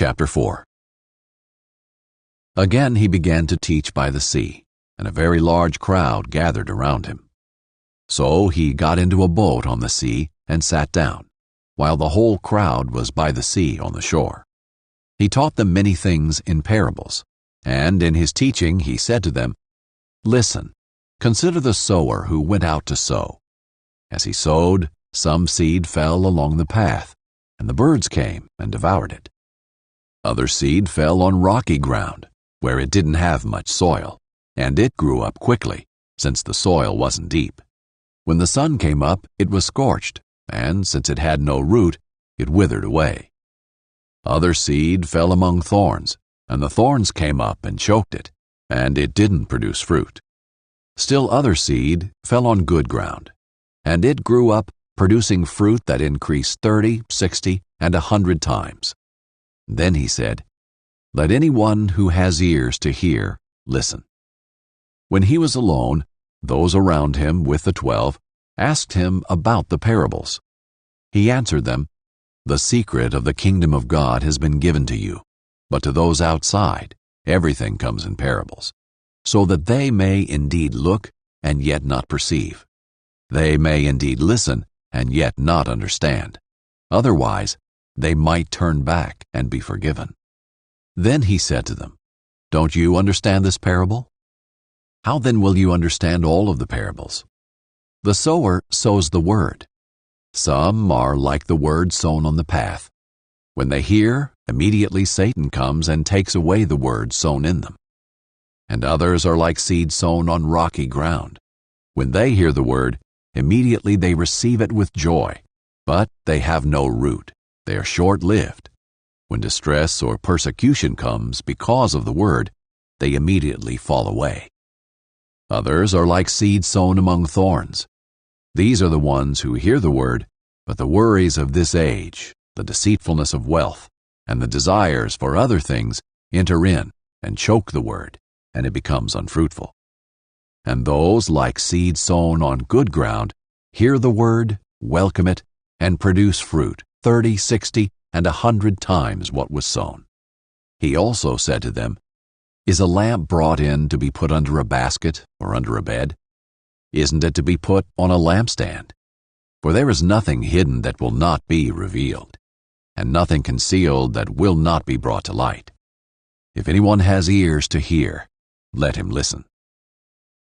Chapter 4. Again he began to teach by the sea, and a very large crowd gathered around him. So he got into a boat on the sea and sat down, while the whole crowd was by the sea on the shore. He taught them many things in parables, and in his teaching he said to them, "Listen, consider the sower who went out to sow. As he sowed, some seed fell along the path, and the birds came and devoured it. Other seed fell on rocky ground, where it didn't have much soil, and it grew up quickly, since the soil wasn't deep. When the sun came up, it was scorched, and since it had no root, it withered away. Other seed fell among thorns, and the thorns came up and choked it, and it didn't produce fruit. Still other seed fell on good ground, and it grew up, producing fruit that increased 30, 60, and 100 times. Then he said, Let anyone who has ears to hear listen." When he was alone, those around him with the 12 asked him about the parables. He answered them, "The secret of the kingdom of God has been given to you, but to those outside, everything comes in parables, so that they may indeed look and yet not perceive. They may indeed listen and yet not understand. Otherwise, they might turn back and be forgiven." Then he said to them, "Don't you understand this parable? How then will you understand all of the parables? The sower sows the word. Some are like the word sown on the path. When they hear, immediately Satan comes and takes away the word sown in them. And others are like seed sown on rocky ground. When they hear the word, immediately they receive it with joy, but they have no root. They are short-lived. When distress or persecution comes because of the word, they immediately fall away. Others are like seed sown among thorns. These are the ones who hear the word, but the worries of this age, the deceitfulness of wealth, and the desires for other things enter in and choke the word, and it becomes unfruitful. And those, like seed sown on good ground, hear the word, welcome it, and produce fruit, 30, 60, and 100 times what was sown." He also said to them, "Is a lamp brought in to be put under a basket or under a bed? Isn't it to be put on a lampstand? For there is nothing hidden that will not be revealed, and nothing concealed that will not be brought to light. If anyone has ears to hear, let him listen."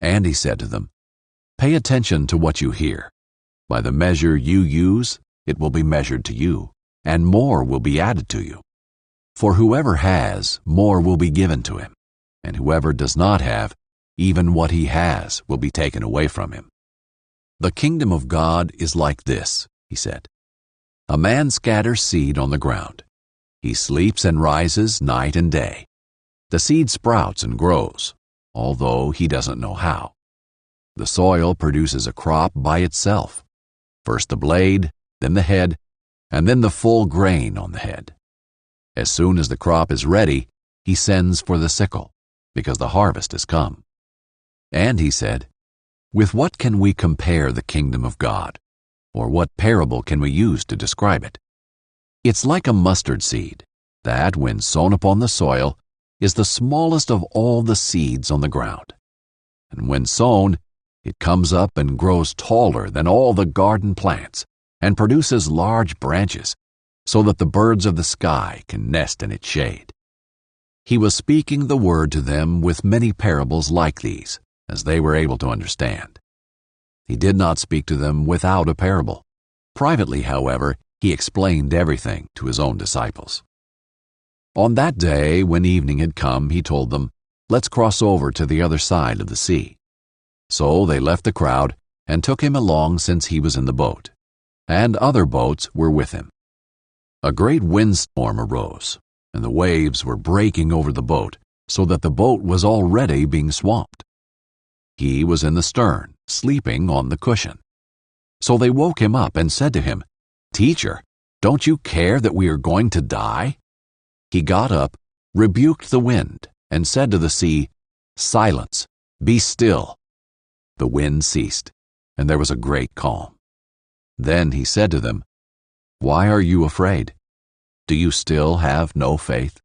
And he said to them, "Pay attention to what you hear. By the measure you use, it will be measured to you, and more will be added to you. For whoever has, more will be given to him, and whoever does not have, even what he has will be taken away from him. The kingdom of God is like this," he said. "A man scatters seed on the ground. He sleeps and rises night and day. The seed sprouts and grows, although he doesn't know how. The soil produces a crop by itself, first the blade, then the head, and then the full grain on the head. As soon as the crop is ready, he sends for the sickle, because the harvest has come." And he said, "With what can we compare the kingdom of God? Or what parable can we use to describe it? It's like a mustard seed, that, when sown upon the soil, is the smallest of all the seeds on the ground. And when sown, it comes up and grows taller than all the garden plants, and produces large branches, so that the birds of the sky can nest in its shade." He was speaking the word to them with many parables like these, as they were able to understand. He did not speak to them without a parable. Privately, however, he explained everything to his own disciples. On that day, when evening had come, he told them, "Let's cross over to the other side of the sea." So they left the crowd and took him along, since he was in the boat, and other boats were with him. A great windstorm arose, and the waves were breaking over the boat, so that the boat was already being swamped. He was in the stern, sleeping on the cushion. So they woke him up and said to him, "Teacher, don't you care that we are going to die?" He got up, rebuked the wind, and said to the sea, "Silence, be still." The wind ceased, and there was a great calm. Then he said to them, "Why are you afraid? Do you still have no faith?"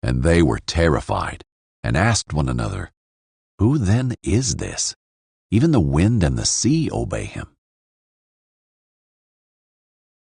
And they were terrified and asked one another, "Who then is this? Even the wind and the sea obey him."